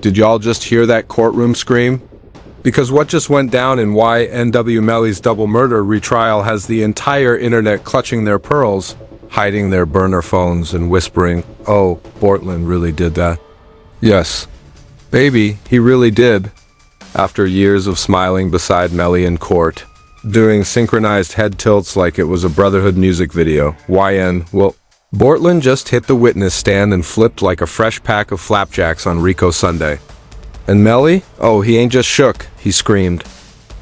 Did y'all just hear that courtroom scream? Because what just went down in YNW Melly's double murder retrial has the entire internet clutching their pearls, hiding their burner phones and whispering, "Oh, Bortlen really did that." Yes, baby, he really did. After years of smiling beside Melly in court, doing synchronized head tilts like it was a Brotherhood music video, Bortlen just hit the witness stand and flipped like a fresh pack of flapjacks on Rico Sunday. And Melly? Oh, he ain't just shook, he screamed.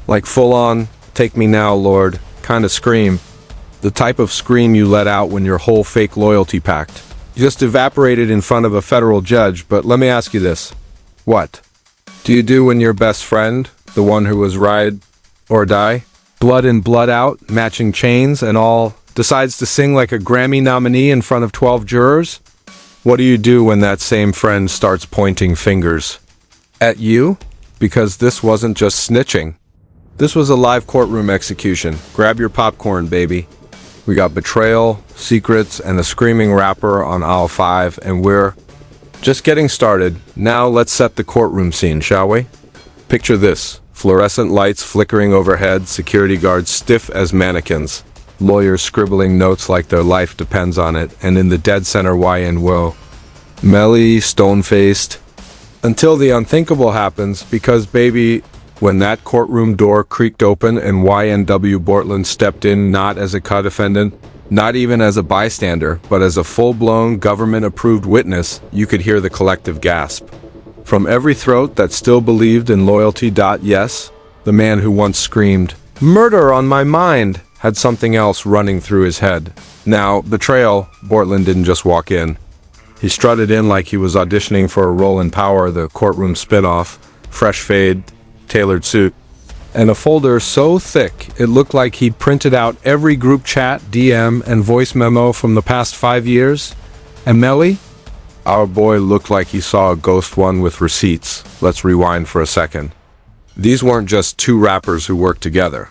Like full-on, "Take me now, Lord," kind of scream. The type of scream you let out when your whole fake loyalty pact just evaporated in front of a federal judge. But let me ask you this. What do you do when your best friend, the one who was ride or die, blood in, blood out, matching chains and all, decides to sing like a Grammy nominee in front of 12 jurors? What do you do when that same friend starts pointing fingers at you? Because this wasn't just snitching. This was a live courtroom execution. Grab your popcorn, baby. We got betrayal, secrets, and a screaming rapper on aisle 5, and we're just getting started. Now let's set the courtroom scene, shall we? Picture this. Fluorescent lights flickering overhead, security guards stiff as mannequins, lawyers scribbling notes like their life depends on it, and in the dead center YNW Melly, stone-faced, until the unthinkable happens, because baby, when that courtroom door creaked open and YNW Bortlen stepped in not as a co-defendant, not even as a bystander, but as a full-blown government-approved witness, you could hear the collective gasp. From every throat that still believed in loyalty. Yes, the man who once screamed, "Murder on my mind," had something else running through his head. Now, betrayal, Bortlen didn't just walk in. He strutted in like he was auditioning for a role in Power, the courtroom spinoff, fresh fade, tailored suit, and a folder so thick it looked like he'd printed out every group chat, DM, and voice memo from the past 5 years. And Melly? Our boy looked like he saw a ghost one with receipts. Let's rewind for a second. These weren't just two rappers who worked together.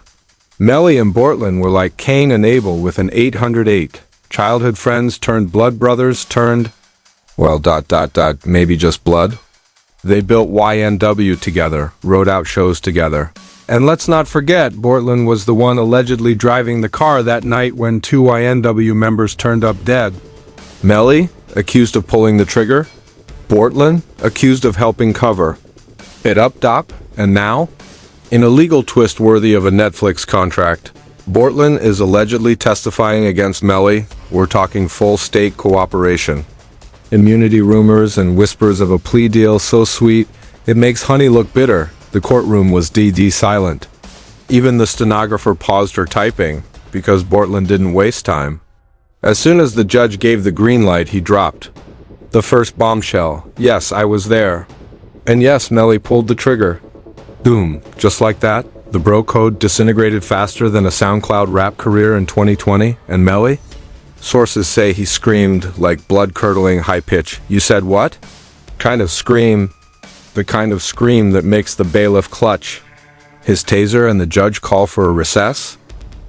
Melly and Bortlen were like Cain and Abel with an 808. Childhood friends turned blood brothers turned, maybe just blood. They built YNW together, wrote out shows together. And let's not forget, Bortlen was the one allegedly driving the car that night when 2 YNW members turned up dead. Melly, accused of pulling the trigger. Bortlen, accused of helping cover it up, and now, in a legal twist worthy of a Netflix contract, Bortlen is allegedly testifying against Melly. We're talking full state cooperation. Immunity rumors and whispers of a plea deal so sweet, it makes honey look bitter. The courtroom was DD silent. Even the stenographer paused her typing, because Bortlen didn't waste time. As soon as the judge gave the green light, he dropped the first bombshell. Yes, I was there. And yes, Melly pulled the trigger. Boom, just like that, the bro code disintegrated faster than a SoundCloud rap career in 2020, and Melly? Sources say he screamed like blood-curdling high pitch. You said what? Kind of scream. The kind of scream that makes the bailiff clutch his taser and the judge call for a recess?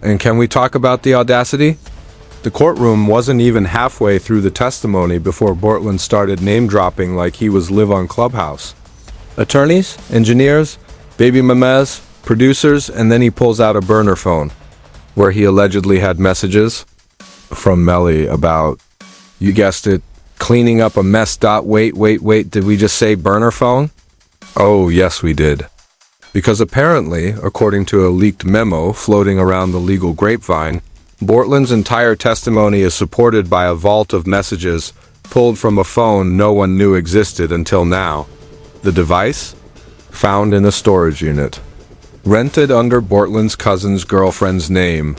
And can we talk about the audacity? The courtroom wasn't even halfway through the testimony before Bortlen started name-dropping like he was live on Clubhouse. Attorneys, engineers, baby mamas, producers, and then he pulls out a burner phone, where he allegedly had messages from Melly about, you guessed it, cleaning up a mess. Wait, did we just say burner phone? Oh, yes, we did. Because apparently, according to a leaked memo floating around the legal grapevine, Bortlen's entire testimony is supported by a vault of messages pulled from a phone no one knew existed until now. The device? Found in a storage unit. Rented under Bortlen's cousin's girlfriend's name.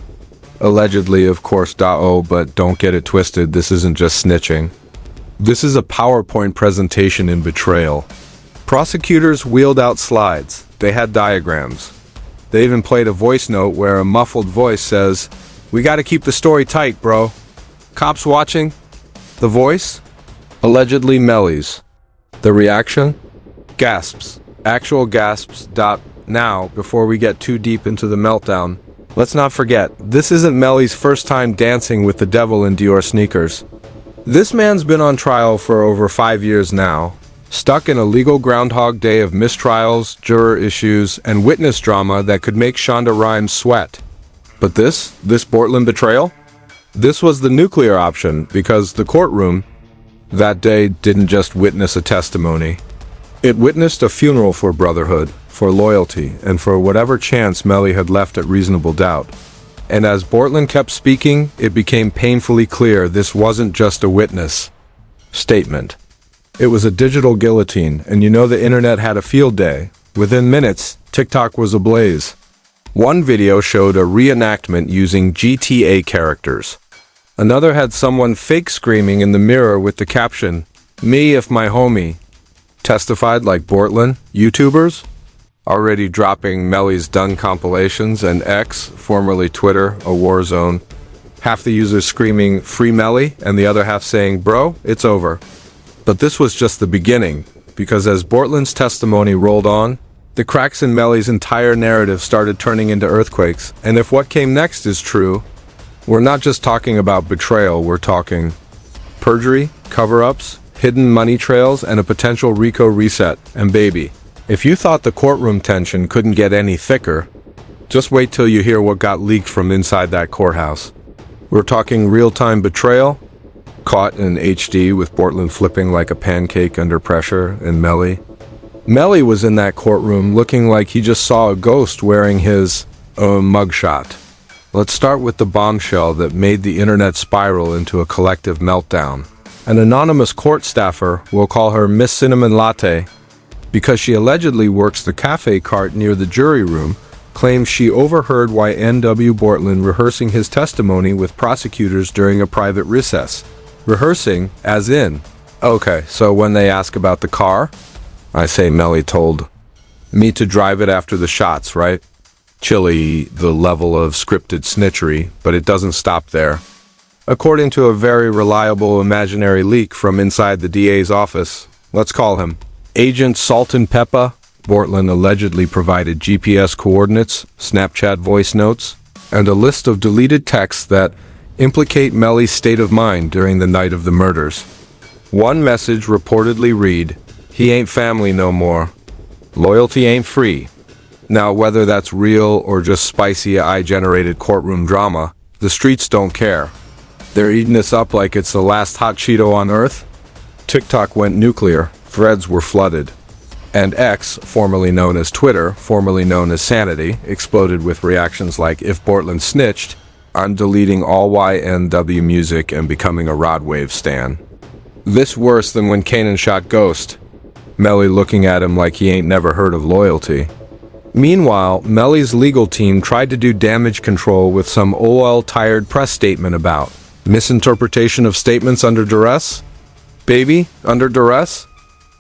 Allegedly, of course, but don't get it twisted, this isn't just snitching. This is a PowerPoint presentation in betrayal. Prosecutors wheeled out slides. They had diagrams. They even played a voice note where a muffled voice says, "We gotta keep the story tight, bro. Cops watching?" The voice? Allegedly Melly's. The reaction? Gasps. Actual gasps. Now, before we get too deep into the meltdown, let's not forget, this isn't Melly's first time dancing with the devil in Dior sneakers. This man's been on trial for over 5 years now, stuck in a legal Groundhog Day of mistrials, juror issues, and witness drama that could make Shonda Rhimes sweat. But this Bortlen betrayal? This was the nuclear option, because the courtroom that day didn't just witness a testimony. It witnessed a funeral for brotherhood, for loyalty, and for whatever chance Melly had left at reasonable doubt. And as Bortlen kept speaking, it became painfully clear this wasn't just a witness statement. It was a digital guillotine, and you know the internet had a field day. Within minutes, TikTok was ablaze. One video showed a reenactment using GTA characters. Another had someone fake screaming in the mirror with the caption, "Me if my homie testified like Bortlen." YouTubers already dropping Melly's done compilations, and X, formerly Twitter, a war zone. Half the users screaming, "Free Melly," and the other half saying, "Bro, it's over." But this was just the beginning, because as Bortlen's testimony rolled on, the cracks in Melly's entire narrative started turning into earthquakes. And if what came next is true, we're not just talking about betrayal, we're talking perjury, cover-ups, hidden money trails, and a potential RICO reset. And baby, if you thought the courtroom tension couldn't get any thicker, just wait till you hear what got leaked from inside that courthouse. We're talking real-time betrayal, caught in HD with Bortlen flipping like a pancake under pressure, and Melly was in that courtroom looking like he just saw a ghost wearing his mugshot. Let's start with the bombshell that made the internet spiral into a collective meltdown. An anonymous court staffer, we'll call her Miss Cinnamon Latte, because she allegedly works the cafe cart near the jury room, claims she overheard YNW Bortlen rehearsing his testimony with prosecutors during a private recess. Rehearsing, as in, okay, so when they ask about the car, I say Melly told me to drive it after the shots, right? Chilly, the level of scripted snitchery, but it doesn't stop there. According to a very reliable imaginary leak from inside the DA's office, let's call him Agent Salt and Pepper, Bortlen allegedly provided GPS coordinates, Snapchat voice notes, and a list of deleted texts that implicate Melly's state of mind during the night of the murders. One message reportedly read, "He ain't family no more. Loyalty ain't free." Now, whether that's real or just spicy AI-generated courtroom drama, the streets don't care. They're eating this up like it's the last hot Cheeto on Earth. TikTok went nuclear, threads were flooded. And X, formerly known as Twitter, formerly known as Sanity, exploded with reactions like, "If Bortlen snitched, I'm deleting all YNW music and becoming a Rod Wave stan." This worse than when Kanan shot Ghost, Melly looking at him like he ain't never heard of loyalty. Meanwhile, Melly's legal team tried to do damage control with some oil-tired press statement about misinterpretation of statements under duress. Baby, under duress?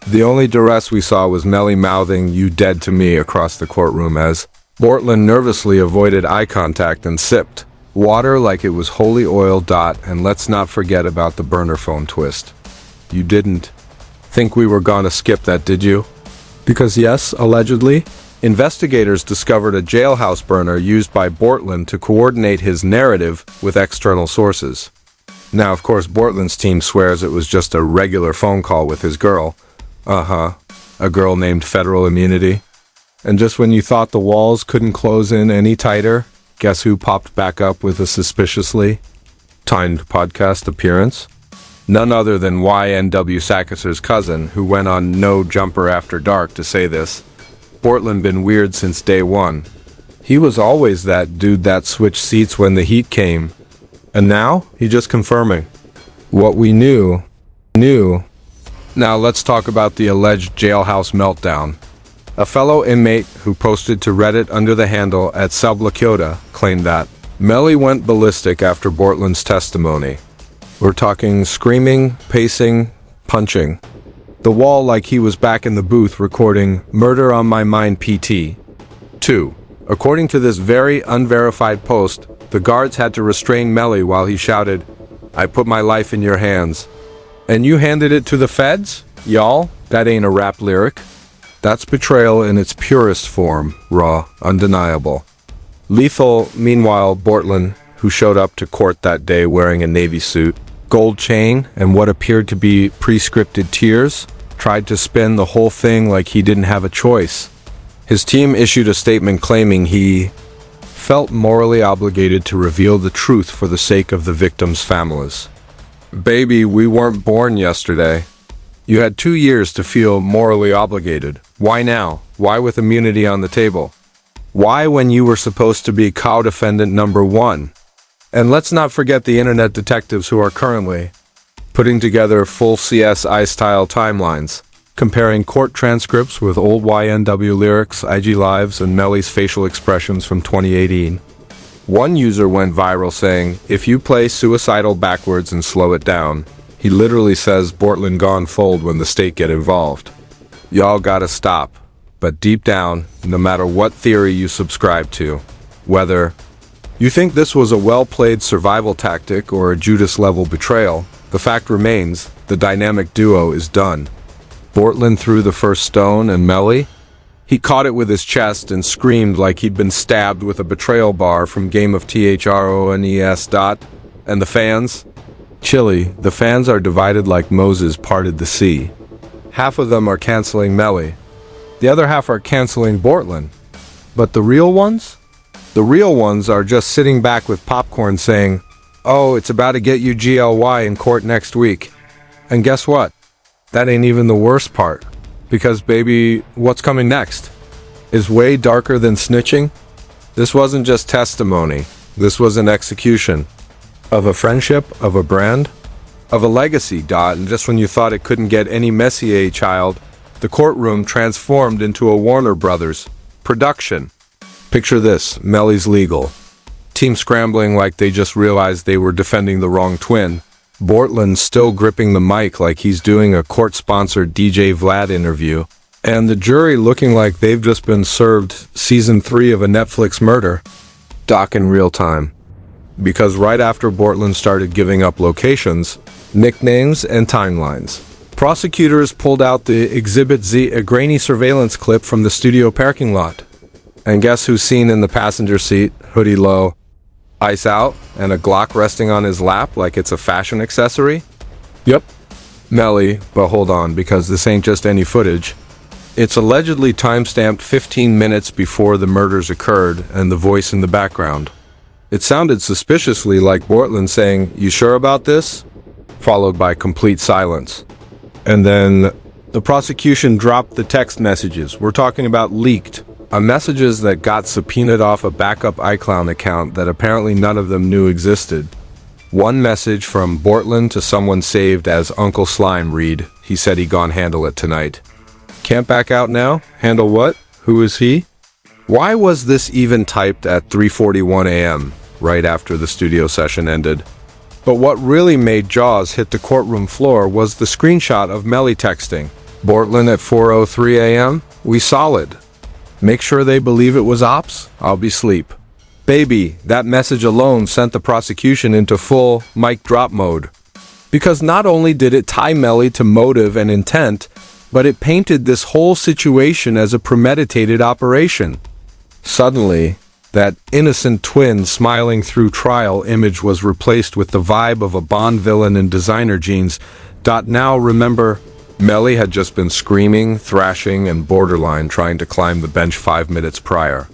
The only duress we saw was Melly mouthing "You dead to me" across the courtroom as Bortlen nervously avoided eye contact and sipped water like it was holy oil. And let's not forget about the burner phone twist. You didn't think we were gonna skip that, did you? Because yes, allegedly, investigators discovered a Jailhouse burner used by Bortlen to coordinate his narrative with external sources. Now, of course, Bortlen's team swears it was just a regular phone call with his girl. A girl named Federal Immunity. And just when you thought the walls couldn't close in any tighter, guess who popped back up with a suspiciously timed podcast appearance? None other than YNW Sakis's cousin, who went on No Jumper After Dark to say this. Bortlen been weird since day one. He was always that dude that switched seats when the heat came. And now, he just confirming what we knew. Now let's talk about the alleged Jailhouse meltdown. A fellow inmate who posted to Reddit under the handle at @Sublakiota claimed that Melly went ballistic after Bortlen's testimony. We're talking screaming, pacing, punching the wall like he was back in the booth recording Murder on My Mind PT. 2. According to this very unverified post, the guards had to restrain Melly while he shouted, "I put my life in your hands." And you handed it to the feds? Y'all, that ain't a rap lyric. That's betrayal in its purest form, raw, undeniable. Lethal, meanwhile, Bortlen, who showed up to court that day wearing a Navy suit, gold chain, and what appeared to be pre-scripted tears, tried to spin the whole thing like he didn't have a choice. His team issued a statement claiming he felt morally obligated to reveal the truth for the sake of the victims' families. Baby, we weren't born yesterday. You had 2 years to feel morally obligated. Why now? Why with immunity on the table? Why when you were supposed to be co-defendant number 1? And let's not forget the internet detectives who are currently putting together full CSI-style timelines, comparing court transcripts with old YNW lyrics, IG Lives, and Melly's facial expressions from 2018. One user went viral saying, if you play Suicidal backwards and slow it down, he literally says Bortlen gone fold when the state get involved. Y'all gotta stop. But deep down, no matter what theory you subscribe to, whether you think this was a well-played survival tactic or a Judas-level betrayal, the fact remains, the dynamic duo is done. Bortlen threw the first stone and Melly? He caught it with his chest and screamed like he'd been stabbed with a betrayal bar from Game of Thrones. And the fans? Chilly, the fans are divided like Moses parted the sea. Half of them are canceling Melly. The other half are canceling Bortlen. But the real ones? The real ones are just sitting back with popcorn saying, oh, it's about to get you GLY in court next week. And guess what? That ain't even the worst part. Because baby, what's coming next is way darker than snitching. This wasn't just testimony. This was an execution of a friendship, of a brand, of a legacy. And just when you thought it couldn't get any messier, child, the courtroom transformed into a Warner Brothers production. Picture this, Melly's legal team scrambling like they just realized they were defending the wrong twin. Bortlen still gripping the mic like he's doing a court-sponsored DJ Vlad interview, and the jury looking like they've just been served season 3 of a Netflix murder doc in real time. Because right after Bortlen started giving up locations, nicknames, and timelines, prosecutors pulled out the Exhibit Z, a grainy surveillance clip from the studio parking lot. And guess who's seen in the passenger seat, hoodie low, ice out, and a Glock resting on his lap like it's a fashion accessory? Yep, Melly, but hold on, because this ain't just any footage. It's allegedly timestamped 15 minutes before the murders occurred, and the voice in the background. It sounded suspiciously like Bortlen saying, "You sure about this?" Followed by complete silence. And then the prosecution dropped the text messages. We're talking about leaked. Messages that got subpoenaed off a backup iCloud account that apparently none of them knew existed. One message from Bortlen to someone saved as Uncle Slime read, he said he gone handle it tonight. Can't back out now? Handle what? Who is he? Why was this even typed at 3:41 a.m., right after the studio session ended? But what really made jaws hit the courtroom floor was the screenshot of Melly texting. Bortlen at 4:03 a.m.? We solid. Make sure they believe it was ops? I'll be sleep. Baby, that message alone sent the prosecution into full mic drop mode. Because not only did it tie Melly to motive and intent, but it painted this whole situation as a premeditated operation. Suddenly, that innocent twin smiling through trial image was replaced with the vibe of a Bond villain in designer jeans. Now remember, Melly had just been screaming, thrashing, and borderline trying to climb the bench 5 minutes prior.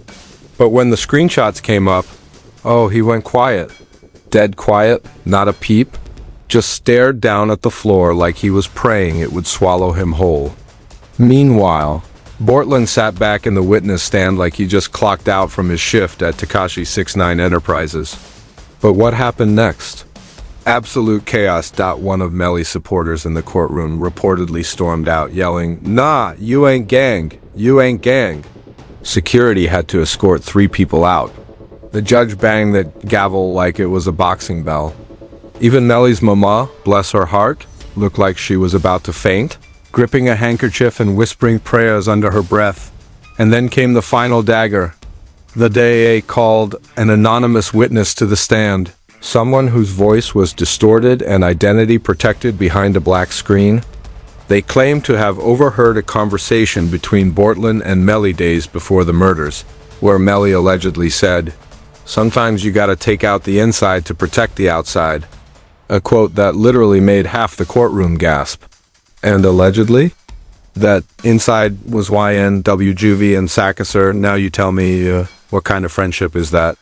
But when the screenshots came up, oh, he went quiet. Dead quiet, not a peep. Just stared down at the floor like he was praying it would swallow him whole. Meanwhile, Bortlen sat back in the witness stand like he just clocked out from his shift at Tekashi 69 Enterprises. But what happened next? Absolute chaos. One of Melly's supporters in the courtroom reportedly stormed out, yelling, "Nah, you ain't gang. You ain't gang." Security had to escort 3 people out. The judge banged the gavel like it was a boxing bell. Even Melly's mama, bless her heart, looked like she was about to faint, gripping a handkerchief and whispering prayers under her breath. And then came the final dagger. The DA called an anonymous witness to the stand. Someone whose voice was distorted and identity protected behind a black screen. They claimed to have overheard a conversation between Bortlen and Melly days before the murders, where Melly allegedly said, "Sometimes you gotta take out the inside to protect the outside." A quote that literally made half the courtroom gasp. And allegedly, That inside was YNW Juvie and Sakasur. Now you tell me, what kind of friendship is that?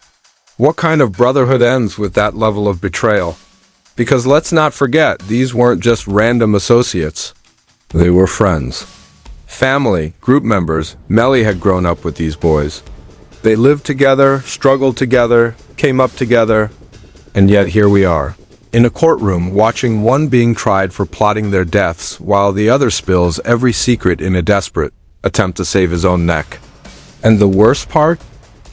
What kind of brotherhood ends with that level of betrayal? Because let's not forget, these weren't just random associates. They were friends. Family, group members. Melly had grown up with these boys. They lived together, struggled together, came up together, and yet here we are, in a courtroom, watching one being tried for plotting their deaths, while the other spills every secret in a desperate attempt to save his own neck. And the worst part?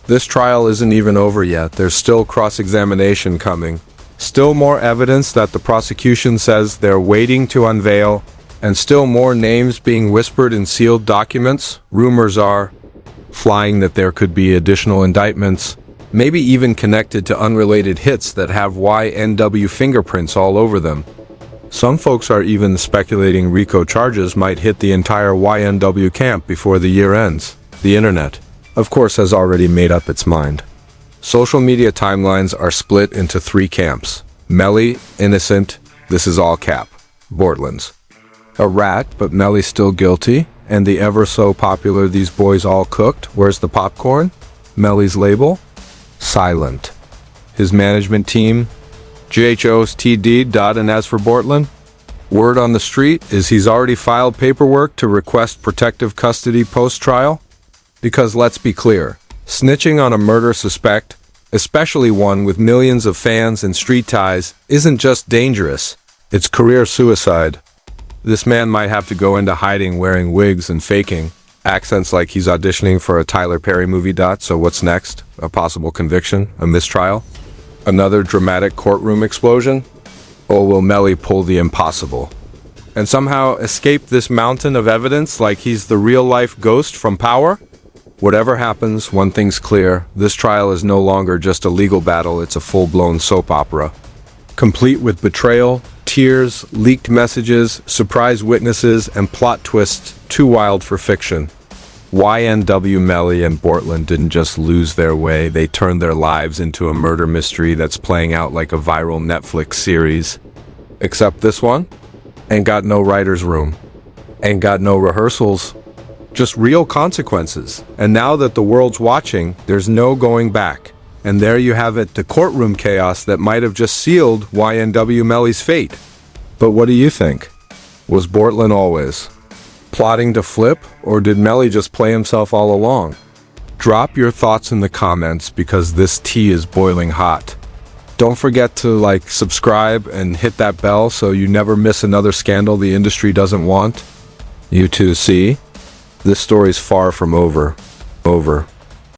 This trial isn't even over yet. There's still cross-examination coming. Still more evidence that the prosecution says they're waiting to unveil, and still more names being whispered in sealed documents. Rumors are flying that there could be additional indictments, maybe even connected to unrelated hits that have YNW fingerprints all over them. Some folks are even speculating RICO charges might hit the entire YNW camp before the year ends. The internet, of course, has already made up its mind. Social media timelines are split into three camps. Melly, innocent, this is all cap. Bortlen's a rat, but Melly's still guilty. And the ever so popular these boys all cooked, where's the popcorn? Melly's label? Silent. His management team? Jailhouse TD. And as for Bortlen? Word on the street is he's already filed paperwork to request protective custody post-trial. Because let's be clear, snitching on a murder suspect, especially one with millions of fans and street ties, isn't just dangerous, it's career suicide. This man might have to go into hiding wearing wigs and faking accents like he's auditioning for a Tyler Perry movie. So what's next? A possible conviction? A mistrial? Another dramatic courtroom explosion? Or will Melly pull the impossible and somehow escape this mountain of evidence like he's the real-life ghost from Power? Whatever happens, one thing's clear. This trial is no longer just a legal battle, it's a full-blown soap opera. Complete with betrayal, tears, leaked messages, surprise witnesses, and plot twists too wild for fiction. YNW Melly and Bortlen didn't just lose their way, they turned their lives into a murder mystery that's playing out like a viral Netflix series. Except this one ain't got no writer's room, ain't got no rehearsals, just real consequences. And now that the world's watching, there's no going back. And there you have it, the courtroom chaos that might have just sealed YNW Melly's fate. But what do you think? Was Bortlen always plotting to flip, or did Melly just play himself all along? Drop your thoughts in the comments because this tea is boiling hot. Don't forget to subscribe and hit that bell so you never miss another scandal the industry doesn't want. You too, see? This story's far from over.